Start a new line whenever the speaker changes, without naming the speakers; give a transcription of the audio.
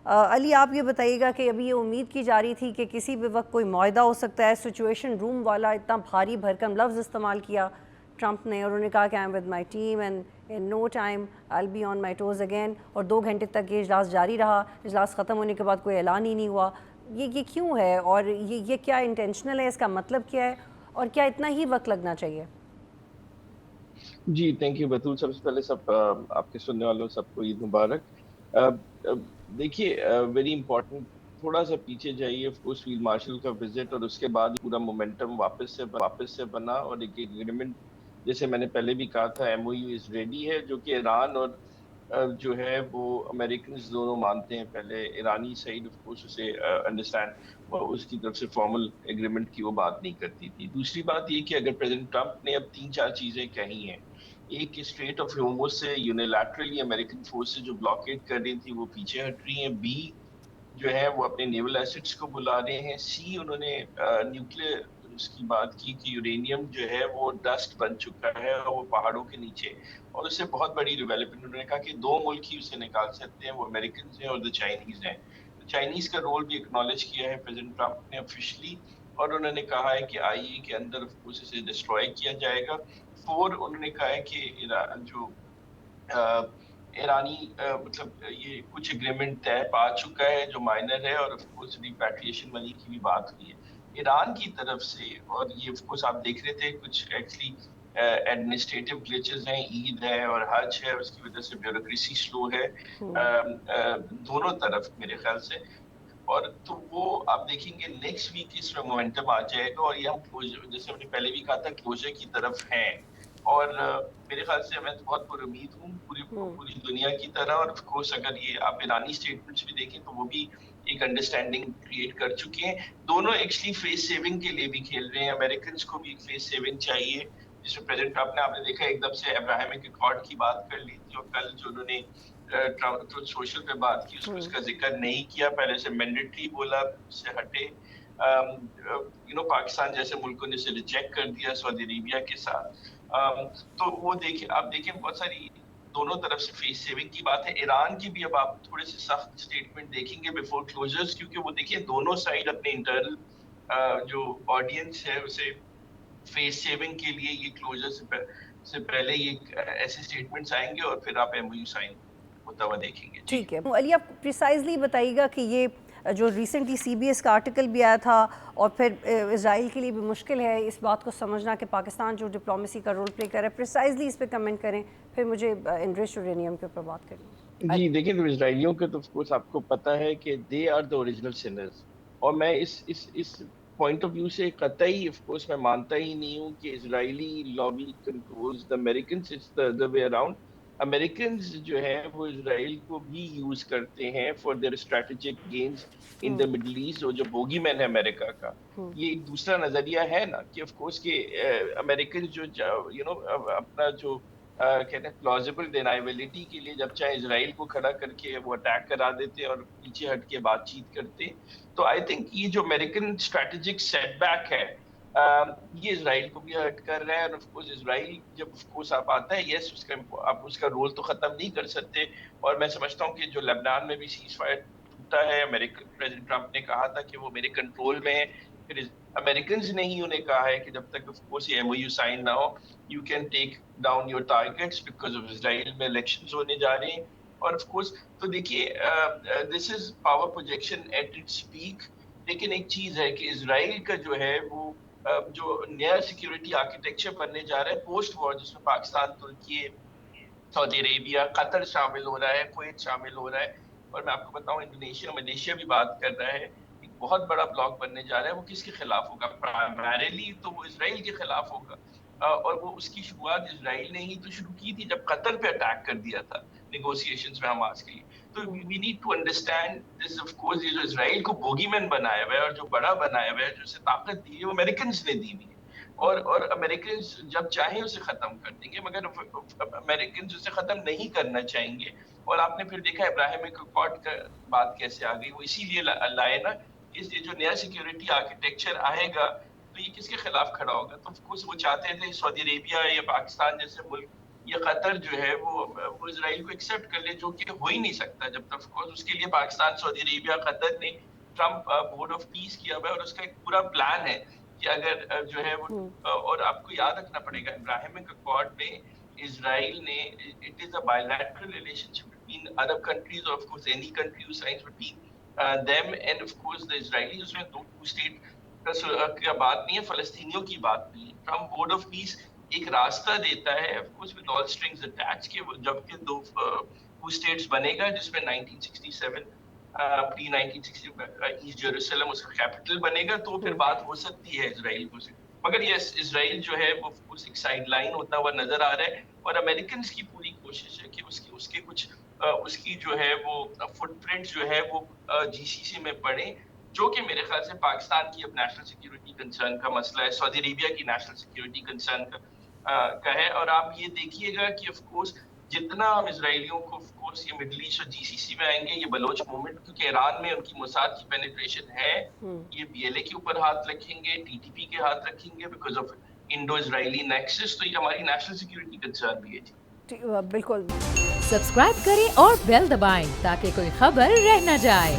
علی آپ یہ بتائیے گا کہ ابھی یہ امید کی جا رہی تھی کہ کسی بھی وقت کوئی معاہدہ ہو سکتا ہے، سچویشن روم والا اتنا بھاری بھرکم لفظ استعمال کیا ٹرمپ نے، اور انہوں نے کہا کہ I am with my team and in no time I will be on my toes again, اور 2 گھنٹے تک یہ اجلاس جاری رہا، اجلاس ختم ہونے کے بعد کوئی اعلان ہی نہیں ہوا. یہ کیوں ہے، اور یہ کیا انٹینشنل ہے، اس کا مطلب کیا ہے، اور کیا اتنا ہی وقت لگنا چاہیے؟
جی تھینک یو بتول. سب سے پہلے آپ کے سننے والوں سب کو عید مبارک. دیکھیے ویری امپورٹنٹ، تھوڑا سا پیچھے جائیے. آف کورس فیلڈ مارشل کا وزٹ اور اس کے بعد پورا مومنٹم واپس سے بنا، اور ایک ایگریمنٹ جیسے میں نے پہلے بھی کہا تھا M O U is ready ہے، جو کہ ایران اور جو ہے وہ امریکنز دونوں مانتے ہیں. پہلے ایرانی سائڈ آف کورس اسے انڈرسٹینڈ، اور اس کی طرف سے فارمل ایگریمنٹ کی وہ بات نہیں کرتی تھی. دوسری بات یہ کہ اگر پریزیڈنٹ ٹرمپ نے اب 3-4 چیزیں کہی ہیں، ایک اسٹریٹ آف ہارموز سے یونیلیٹرلی امریکن فورسز جو بلاکیڈ کر رہی تھی وہ پیچھے ہٹ رہی ہیں. بی جو ہے وہ اپنے نیول ایسٹس کو بلا رہے ہیں. سی انہوں نے نیوکلیر اس کی بات کی کہ یورینیم جو ہے وہ ڈسٹ بن چکا ہے اور وہ پہاڑوں کے نیچے، اور اس سے بہت بڑی ڈیولپمنٹ. انہوں نے کہا کہ 2 ملک ہی اسے نکال سکتے ہیں، وہ امریکنز ہیں اور the چائنیز ہیں. چائنیز کا رول بھی اکنالج کیا ہے پریزیڈنٹ ٹرمپ نے آفیشلی، اور انہوں نے کہا ہے کہ آئی اے کے اندر آف کورس اسے ڈسٹروائے کیا جائے گا. 4 انہوں نے کہا ہے کہ جو ایرانی مطلب یہ کچھ اگریمنٹ طے پا چکا ہے جو مائنر ہے، اور آف کورس ریپیٹریشن منی کی بھی بات ہوئی ہے ایران کی طرف سے. اور یہ آف کورس آپ دیکھ رہے تھے کچھ ایکچولی ایڈمنسٹریٹو گلیچز ہیں، عید ہے اور حج ہے، اس کی وجہ سے بیوروکریسی سلو ہے دونوں طرف میرے خیال سے. اور تو وہ آپ دیکھیں گے نیکسٹ ویک اس میں مومنٹم آ جائے گا، اور یہ ہم کلوزر جیسے ہم نے پہلے بھی کہا تھا کلوزر کی طرف ہیں. اور میرے خیال سے میں تو بہت پر امید ہوں پوری دنیا کی طرح. اور آف کورس اگر یہ آپ ایرانی اسٹیٹمنٹس بھی دیکھیں تو وہ بھی ایک انڈرسٹینڈنگ کریٹ کر چکے ہیں. دونوں ایکچولی فیس سیونگ کے لیے بھی کھیل رہے ہیں. امریکنز کو بھی ایک فیس سیونگ چاہیے، جس میں پریزیڈنٹ ٹرمپ نے آپ نے دیکھا ایک دم سے ابراہیمک ایکارڈ کی بات کر لی تھی، اور کل جو انہوں نے سوشل پہ بات کی اس کا ذکر نہیں کیا. پہلے سے مینڈیٹری بولا، اس سے ہٹے. پاکستان جیسے ملکوں نے اسے ریجیکٹ کر دیا سعودی عربیہ کے ساتھ. تو وہ آپ دیکھیں بہت ساری دونوں طرف سے فیس سیونگ کی بات ہے. ایران کی بھی اب آپ تھوڑے سے سخت اسٹیٹمنٹ دیکھیں گے بیفور کلوزرز، کیونکہ وہ دیکھیں دونوں سائڈ اپنے انٹرنل جو آڈینس ہے اسے فیس سیونگ کے لیے یہ کلوزر سے پہلے یہ ایسے اسٹیٹمنٹس آئیں گے، اور پھر آپ ایم او یو سائن ہوتا ہوا دیکھیں گے. جی
ٹھیک ہے علی، آپ پریسائزلی بتائیے گا کہ یہ جو ریسنٹلی سی بی ایس کا آرٹیکل بھی آیا تھا، اور پھر اسرائیل کے لیے بھی مشکل ہے اس بات کو سمجھنا کہ پاکستان جو ڈپلومیسی کا رول پلے کر رہا ہے، پریسائزلی اس پہ کمنٹ کریں، پھر مجھے انریچڈ یورینیم کے اوپر بات کرنی.
جی دیکھیں تو اسرائیلیوں کے تو آف کورس آپ کو پتہ ہے کہ they are the original sinners. اور میں اس پوائنٹ آف ویو سے قطعی آف کورس میں مانتا ہی نہیں ہوں کہ Israeli lobby controls the Americans. It's the way around. Americans جو ہے وہ اسرائیل کو بھی یوز کرتے ہیں for their strategic gains in the middle east. اور جو بوگی مین ہے امریکہ کا، یہ ایک دوسرا نظریہ ہے نا کہ آف کورس کہ امریکن جو اپنا جو کہتے ہیں پلازیبل ڈینائبلٹی کے لیے جب چاہے اسرائیل کو کھڑا کر کے وہ اٹیک کرا دیتے اور پیچھے ہٹ کے بات چیت کرتے. تو آئی تھنک یہ جو امریکن اسٹریٹجک سیٹ بیک ہے یہ اسرائیل کو بھی ہرٹ کر رہا ہے. اور آف کورس اسرائیل جب آف کورس آپ آتا ہے یس آپ اس کا رول تو ختم نہیں کر سکتے. اور میں سمجھتا ہوں کہ جو لبنان میں بھی سیز فائر ٹوٹا ہے، امریکن پریزیڈنٹ ٹرمپ نے کہا تھا کہ وہ میرے کنٹرول میں ہے. پھر امریکنز نے ہی انہیں کہا ہے کہ جب تک آف کورس یہ ایم او یو سائن نہ ہو you can take down your targets because of Israel میں الیکشنز ہونے جا رہے ہیں. اور آف کورس تو دیکھیے this is power projection at its peak. لیکن ایک چیز ہے کہ اسرائیل کا جو ہے وہ جو نیا سیکیورٹی آرکیٹیکچر بننے جا رہا ہے پوسٹ وار، جس میں پاکستان، ترکی، سعودی عربیہ، قطر شامل ہو رہا ہے، کویت شامل ہو رہا ہے. اور میں آپ کو بتاؤں انڈونیشیا، ملیشیا بھی بات کر رہا ہے. ایک بہت بڑا بلاک بننے جا رہا ہے. وہ کس کے خلاف ہوگا؟ پرائمریلی تو وہ اسرائیل کے خلاف ہوگا. اور وہ اس کی شروعات اسرائیل نے ہی تو شروع کی تھی جب قطر پہ اٹیک کر دیا تھا نیگوسیشنز میں حماس کے لیے. تو we need to understand this. Of course یہ جو اسرائیل کو بوگی مین بنایا ہوا ہے اور جو بڑا بنایا ہوا ہے، جو اسے طاقت دی ہے، وہ امریکنز نے دی ہوئی ہے. اور امریکنز جب چاہیں اسے ختم کر دیں گے، مگر امریکنز اسے ختم نہیں کرنا چاہیں گے. اور آپ نے پھر دیکھا ابراہیم ایکارڈ کا بات کیسے آ گئی. وہ اسی لیے لائے نا کہ یہ جو نیا سیکیورٹی آرکیٹیکچر آئے گا تو یہ کس کے خلاف کھڑا ہوگا. تو آف کورس وہ چاہتے تھے سعودی عربیہ یا پاکستان جیسے ملک یہ قطر جو ہے وہ اسرائیل کو ایکسیپٹ کر لے، جو کہ ہو ہی نہیں سکتا جب تک اس کے لیے پاکستان، سعودی عربیہ، قطر نے ٹرمپ بورڈ آف پیس کیا ہوا ہے اور اس کا ایک پورا پلان ہے کہ اگر جو ہے وہ، اور آپ کو یاد رکھنا پڑے گا ابراہیمک اکارڈ میں اسرائیل نے، it is a bilateral relation ship between Arab countries اور آف کورس اینی کنٹری ہو signs between them and of course the Israelis. اس میں دو اسٹیٹ کا بات نہیں ہے، فلسطینیوں کی بات نہیں ہے. ٹرمپ بورڈ آف پیس ایک راستہ دیتا ہے of course with all strings attached کہ جب کہ دو اسٹیٹس بنے گا جس میں 1967 پری 1960 ایسٹ جیروسلم اس کا کیپٹل بنے گا، تو پھر بات ہو سکتی ہے اسرائیل کو سے. مگر یس، اسرائیل جو ہے وہ ایک سائڈ لائن ہوتا ہوا نظر آ رہا ہے، اور امریکنز کی پوری کوشش ہے کہ اس کے کچھ اس کی جو ہے وہ فٹ پرنٹ جو ہے وہ جی سی سی میں پڑے، جو کہ میرے خیال سے پاکستان کی اب نیشنل سیکیورٹی کنسرن کا مسئلہ ہے، سعودی عربیہ کی نیشنل سیکیورٹی کنسرن کا ہے. اور آپ یہ دیکھیے گا کہ آف کورس جتنا ہم اسرائیلیوں کو آف کورس یہ مڈل ایسٹ اور جی سی سی میں آئیں گے، یہ بلوچ موومنٹ کیونکہ ایران میں ان کی موساد کی پینیٹریشن ہے، یہ بی ایل اے کے اوپر ہاتھ رکھیں گے، ٹی ٹی پی کے ہاتھ رکھیں گے because of Indo Israeli nexus, تو یہ ہماری نیشنل سیکیورٹی کنسرن بھی ہے.
بالکل.
سبسکرائب کریں اور بیل دبائیں تاکہ کوئی خبر رہ نہ جائے.